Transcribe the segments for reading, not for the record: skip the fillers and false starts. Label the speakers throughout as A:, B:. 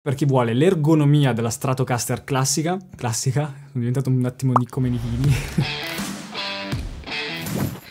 A: Per chi vuole l'ergonomia della Stratocaster classica, sono diventato un attimo Nicco Menichini.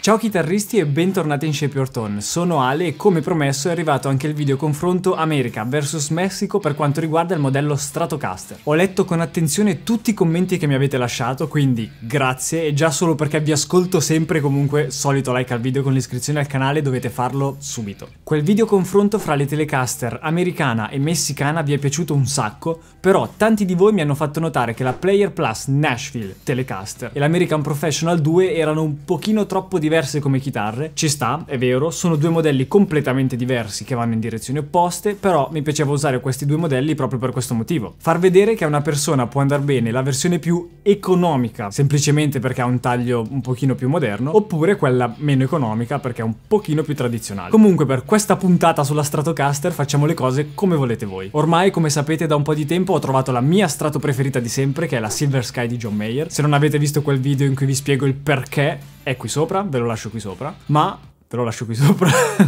A: Ciao chitarristi e bentornati in Shape Your Tone, sono Ale e come promesso è arrivato anche il video confronto America vs Messico per quanto riguarda il modello Stratocaster. Ho letto con attenzione tutti i commenti che mi avete lasciato, quindi grazie, e già solo perché vi ascolto sempre comunque solito like al video con l'iscrizione al canale dovete farlo subito. Quel video confronto fra le Telecaster americana e messicana vi è piaciuto un sacco, però tanti di voi mi hanno fatto notare che la Player Plus Nashville Telecaster e l'American Professional 2 erano un pochino troppo diverse come chitarre. Ci sta, è vero, sono due modelli completamente diversi che vanno in direzioni opposte, però mi piaceva usare questi due modelli proprio per questo motivo. Far vedere che a una persona può andare bene la versione più economica semplicemente perché ha un taglio un pochino più moderno, oppure quella meno economica perché è un pochino più tradizionale. Comunque per questa puntata sulla Stratocaster facciamo le cose come volete voi. Ormai, come sapete, da un po' di tempo ho trovato la mia Strato preferita di sempre, che è la Silver Sky di John Mayer. Se non avete visto quel video in cui vi spiego il perché, è qui sopra, ve lo lascio qui sopra,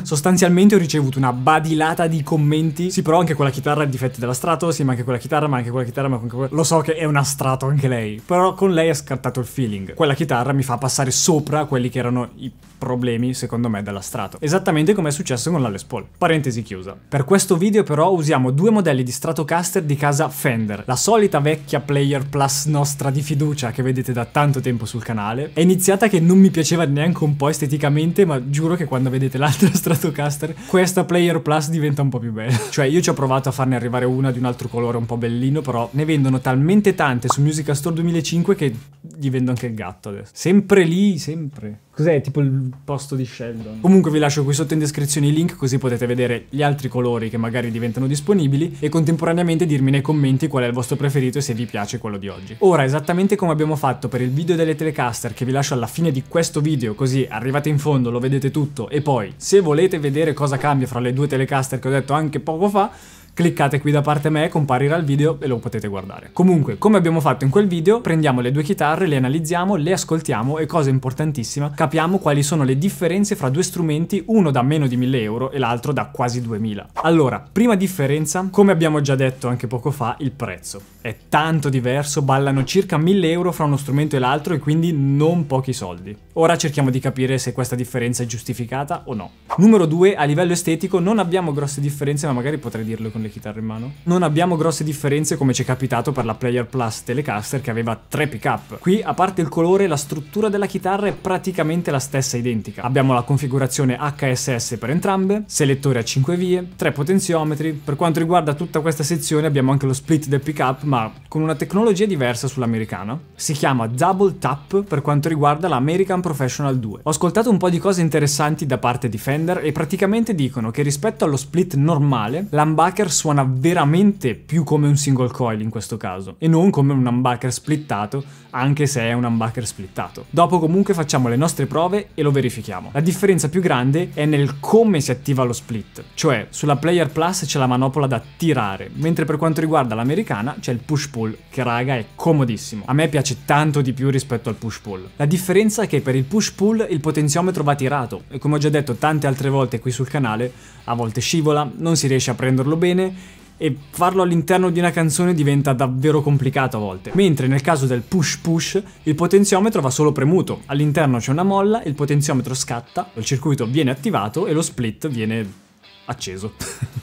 A: Sostanzialmente ho ricevuto una badilata di commenti. Sì, però anche quella chitarra ha i difetti della Strato. Sì, ma anche quella chitarra, ma anche quella chitarra, ma anche quella... Lo so che è una Strato anche lei, però con lei ha scartato il feeling. Quella chitarra mi fa passare sopra quelli che erano i problemi, secondo me, della Strato. Esattamente come è successo con la Les Paul. Parentesi chiusa. Per questo video però usiamo due modelli di Stratocaster di casa Fender. La solita vecchia Player Plus nostra di fiducia che vedete da tanto tempo sul canale. È iniziata che non mi piaceva neanche un po' esteticamente, ma giuro che quando vedete l'altra Stratocaster questa Player Plus diventa un po' più bella. Cioè io ci ho provato a farne arrivare una di un altro colore un po' bellino, però ne vendono talmente tante su Musica Store 2005 che gli vendo anche il gatto adesso. Sempre lì, sempre. Cos'è? Tipo il posto di Sheldon. Comunque vi lascio qui sotto in descrizione i link così potete vedere gli altri colori che magari diventano disponibili e contemporaneamente dirmi nei commenti qual è il vostro preferito e se vi piace quello di oggi. Ora, esattamente come abbiamo fatto per il video delle Telecaster che vi lascio alla fine di questo video, così arrivate in fondo, lo vedete tutto, e poi se volete vedere cosa cambia fra le due Telecaster che ho detto anche poco fa, cliccate qui da parte me, comparirà il video e lo potete guardare. Comunque, come abbiamo fatto in quel video, prendiamo le due chitarre, le analizziamo, le ascoltiamo e, cosa importantissima, capiamo quali sono le differenze fra due strumenti, uno da meno di 1000 euro e l'altro da quasi 2000. Allora, prima differenza, come abbiamo già detto anche poco fa, il prezzo. È tanto diverso, ballano circa 1000 euro fra uno strumento e l'altro e quindi non pochi soldi. Ora cerchiamo di capire se questa differenza è giustificata o no. Numero 2, a livello estetico non abbiamo grosse differenze, ma magari potrei dirlo con le chitarre in mano. Non abbiamo grosse differenze come ci è capitato per la Player Plus Telecaster che aveva 3 pick-up. Qui, a parte il colore, la struttura della chitarra è praticamente la stessa identica. Abbiamo la configurazione HSS per entrambe, selettore a 5 vie, 3 potenziometri. Per quanto riguarda tutta questa sezione abbiamo anche lo split del pick-up, ma con una tecnologia diversa sull'americana. Si chiama Double Tap per quanto riguarda la American Professional 2. Ho ascoltato un po' di cose interessanti da parte di Fender e praticamente dicono che rispetto allo split normale l'humbucker suona veramente più come un single coil in questo caso e non come un humbucker splittato, anche se è un humbucker splittato. Dopo comunque facciamo le nostre prove e lo verifichiamo. La differenza più grande è nel come si attiva lo split, cioè sulla Player Plus c'è la manopola da tirare, mentre per quanto riguarda l'americana c'è il push-pull, che raga è comodissimo. A me piace tanto di più rispetto al push-pull. La differenza è che per il push-pull il potenziometro va tirato e, come ho già detto tante altre volte qui sul canale, a volte scivola, non si riesce a prenderlo bene e farlo all'interno di una canzone diventa davvero complicato a volte. Mentre nel caso del push-push il potenziometro va solo premuto, all'interno c'è una molla, il potenziometro scatta, il circuito viene attivato e lo split viene acceso.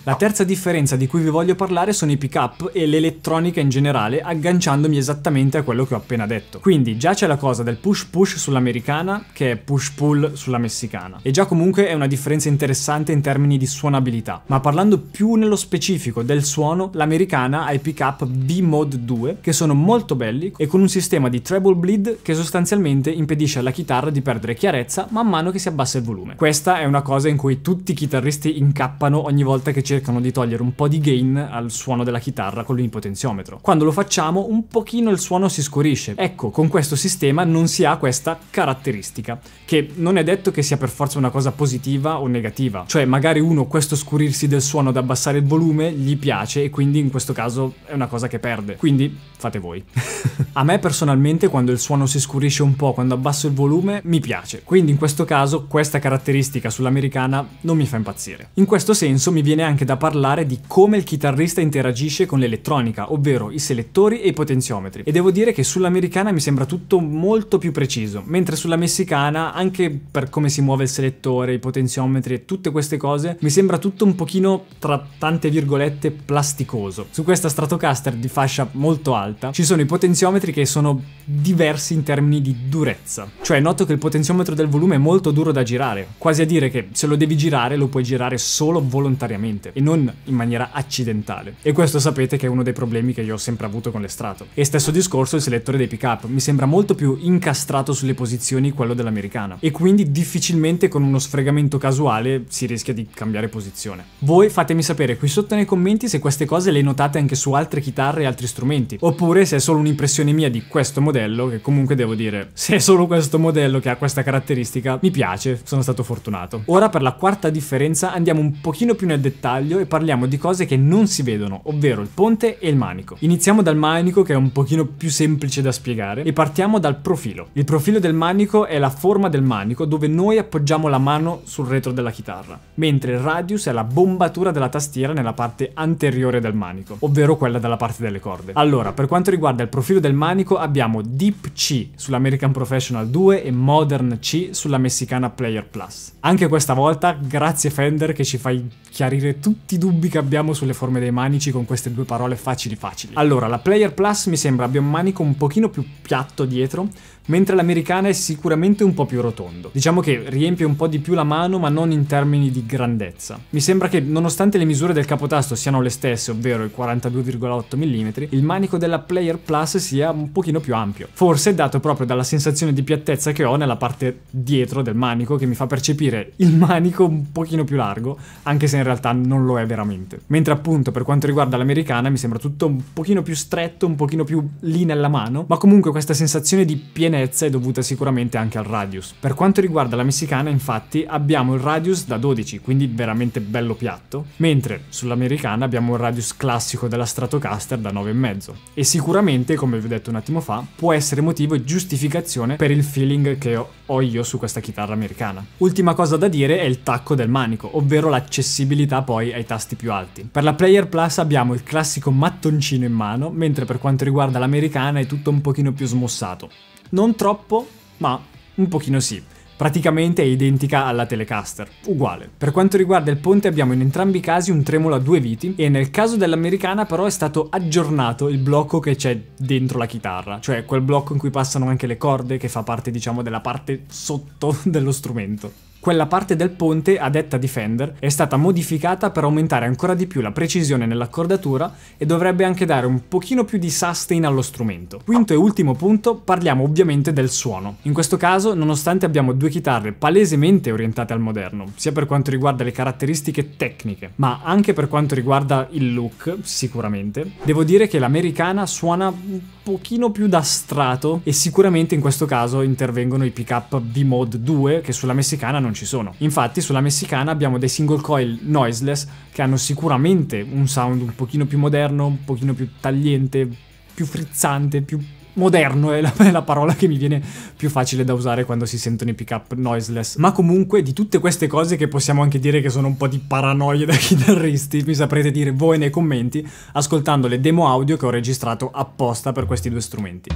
A: La terza differenza di cui vi voglio parlare sono i pick-up e l'elettronica in generale, agganciandomi esattamente a quello che ho appena detto. Quindi già c'è la cosa del push-push sull'americana che è push-pull sulla messicana. E già comunque è una differenza interessante in termini di suonabilità. Ma parlando più nello specifico del suono, l'americana ha i pick-up B-Mod 2 che sono molto belli e con un sistema di treble bleed che sostanzialmente impedisce alla chitarra di perdere chiarezza man mano che si abbassa il volume. Questa è una cosa in cui tutti i chitarristi incappano ogni volta che cercano di togliere un po' di gain al suono della chitarra con il potenziometro. Quando lo facciamo un pochino il suono si scurisce. Ecco, con questo sistema non si ha questa caratteristica, che non è detto che sia per forza una cosa positiva o negativa. Cioè magari uno questo scurirsi del suono ad abbassare il volume gli piace e quindi in questo caso è una cosa che perde. Quindi fate voi. A me personalmente quando il suono si scurisce un po', quando abbasso il volume, mi piace. Quindi in questo caso questa caratteristica sull'americana non mi fa impazzire. In questo questo senso mi viene anche da parlare di come il chitarrista interagisce con l'elettronica, ovvero i selettori e i potenziometri. E devo dire che sull'americana mi sembra tutto molto più preciso, mentre sulla messicana, anche per come si muove il selettore, i potenziometri e tutte queste cose, mi sembra tutto un pochino, tra tante virgolette, plasticoso. Su questa Stratocaster di fascia molto alta ci sono i potenziometri che sono diversi in termini di durezza. Cioè noto che il potenziometro del volume è molto duro da girare, quasi a dire che se lo devi girare lo puoi girare solo volontariamente e non in maniera accidentale. E questo sapete che è uno dei problemi che io ho sempre avuto con le Strato. E stesso discorso il selettore dei pick-up, mi sembra molto più incastrato sulle posizioni quello dell'americana, e quindi difficilmente con uno sfregamento casuale si rischia di cambiare posizione. Voi fatemi sapere qui sotto nei commenti se queste cose le notate anche su altre chitarre e altri strumenti, oppure se è solo un'impressione mia di questo modello, che comunque devo dire, se è solo questo modello che ha questa caratteristica, mi piace, sono stato fortunato. Ora per la quarta differenza andiamo un pochino più nel dettaglio e parliamo di cose che non si vedono, ovvero il ponte e il manico. Iniziamo dal manico, che è un pochino più semplice da spiegare, e partiamo dal profilo. Il profilo del manico è la forma del manico dove noi appoggiamo la mano sul retro della chitarra, mentre il radius è la bombatura della tastiera nella parte anteriore del manico, ovvero quella dalla parte delle corde. Allora, per quanto riguarda il profilo del manico abbiamo Deep C sull'American Professional 2 e Modern C sulla Messicana Player Plus. Anche questa volta grazie Fender che ci fai chiarire tutti i dubbi che abbiamo sulle forme dei manici con queste due parole facili. Allora, la Player Plus mi sembra abbia un manico un pochino più piatto dietro, mentre l'americana è sicuramente un po' più rotondo. Diciamo che riempie un po' di più la mano, ma non in termini di grandezza. Mi sembra che, nonostante le misure del capotasto siano le stesse, ovvero i 42,8 mm, il manico della Player Plus sia un pochino più ampio. Forse dato proprio dalla sensazione di piattezza che ho nella parte dietro del manico, che mi fa percepire il manico un pochino più largo, anche se in realtà non lo è veramente. Mentre appunto per quanto riguarda l'americana mi sembra tutto un pochino più stretto, un pochino più lì nella mano, ma comunque questa sensazione di pienezza è dovuta sicuramente anche al radius. Per quanto riguarda la messicana, infatti, abbiamo il radius da 12, quindi veramente bello piatto, mentre sull'americana abbiamo il radius classico della Stratocaster da 9,5. E sicuramente, come vi ho detto un attimo fa, può essere motivo e giustificazione per il feeling che ho io su questa chitarra americana. Ultima cosa da dire è il tacco del manico, ovvero l'accessibilità poi ai tasti più alti. Per la Player Plus abbiamo il classico mattoncino in mano, mentre per quanto riguarda l'americana è tutto un pochino più smossato. Non troppo, ma un pochino sì. Praticamente è identica alla Telecaster, uguale. Per quanto riguarda il ponte abbiamo in entrambi i casi un tremolo a due viti, e nel caso dell'americana però è stato aggiornato il blocco che c'è dentro la chitarra, cioè quel blocco in cui passano anche le corde, che fa parte, diciamo, della parte sotto dello strumento. Quella parte del ponte, a detta di Fender, è stata modificata per aumentare ancora di più la precisione nell'accordatura e dovrebbe anche dare un pochino più di sustain allo strumento. Quinto e ultimo punto, parliamo ovviamente del suono. In questo caso, nonostante abbiamo due chitarre palesemente orientate al moderno, sia per quanto riguarda le caratteristiche tecniche, ma anche per quanto riguarda il look, sicuramente, devo dire che l'americana suona un pochino più da strato, e sicuramente in questo caso intervengono i pickup V-Mode 2 che sulla messicana non ci sono. Infatti sulla messicana abbiamo dei single coil noiseless che hanno sicuramente un sound un pochino più moderno, un pochino più tagliente, più frizzante, più moderno è la parola che mi viene più facile da usare quando si sentono i pickup noiseless. Ma comunque di tutte queste cose, che possiamo anche dire che sono un po' di paranoie da chitarristi, mi saprete dire voi nei commenti ascoltando le demo audio che ho registrato apposta per questi due strumenti.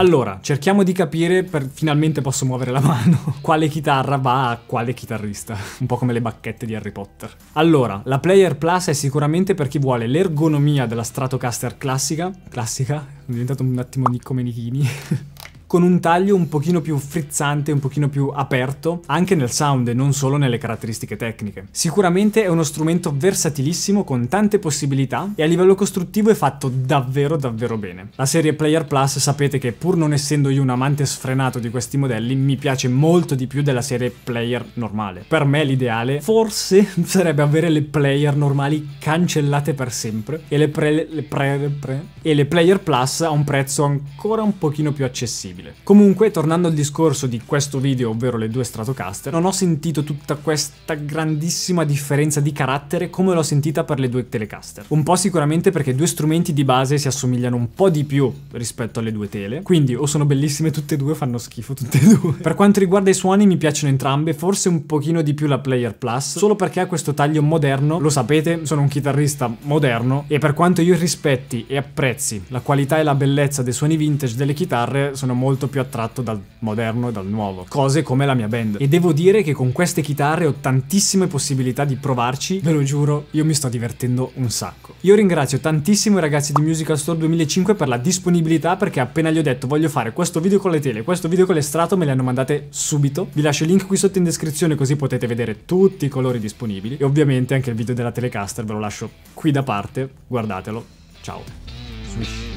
A: Allora, cerchiamo di capire, finalmente posso muovere la mano, quale chitarra va a quale chitarrista. Un po' come le bacchette di Harry Potter. Allora, la Player Plus è sicuramente per chi vuole l'ergonomia della Stratocaster classica. Classica? È diventato un attimo Nicco Menichini. Con un taglio un pochino più frizzante, un pochino più aperto, anche nel sound e non solo nelle caratteristiche tecniche. Sicuramente è uno strumento versatilissimo con tante possibilità e a livello costruttivo è fatto davvero davvero bene. La serie Player Plus sapete che pur non essendo io un amante sfrenato di questi modelli, mi piace molto di più della serie Player normale. Per me l'ideale forse sarebbe avere le Player normali cancellate per sempre e le Player Plus a un prezzo ancora un pochino più accessibile. Comunque, tornando al discorso di questo video, ovvero le due Stratocaster, non ho sentito tutta questa grandissima differenza di carattere come l'ho sentita per le due Telecaster. Un po' sicuramente perché due strumenti di base si assomigliano un po' di più rispetto alle due tele, quindi o sono bellissime tutte e due, fanno schifo tutte e due. Per quanto riguarda i suoni mi piacciono entrambe, forse un pochino di più la Player Plus, solo perché ha questo taglio moderno, lo sapete, sono un chitarrista moderno e per quanto io rispetti e apprezzi la qualità e la bellezza dei suoni vintage delle chitarre, sono molto più attratto dal moderno e dal nuovo, cose come la mia band. E devo dire che con queste chitarre ho tantissime possibilità di provarci, ve lo giuro, io mi sto divertendo un sacco. Io ringrazio tantissimo i ragazzi di Musical Store 2005 per la disponibilità, perché appena gli ho detto voglio fare questo video con le tele, questo video con le Strato, me le hanno mandate subito. Vi lascio il link qui sotto in descrizione così potete vedere tutti i colori disponibili e ovviamente anche il video della Telecaster ve lo lascio qui da parte, guardatelo. Ciao. Swish.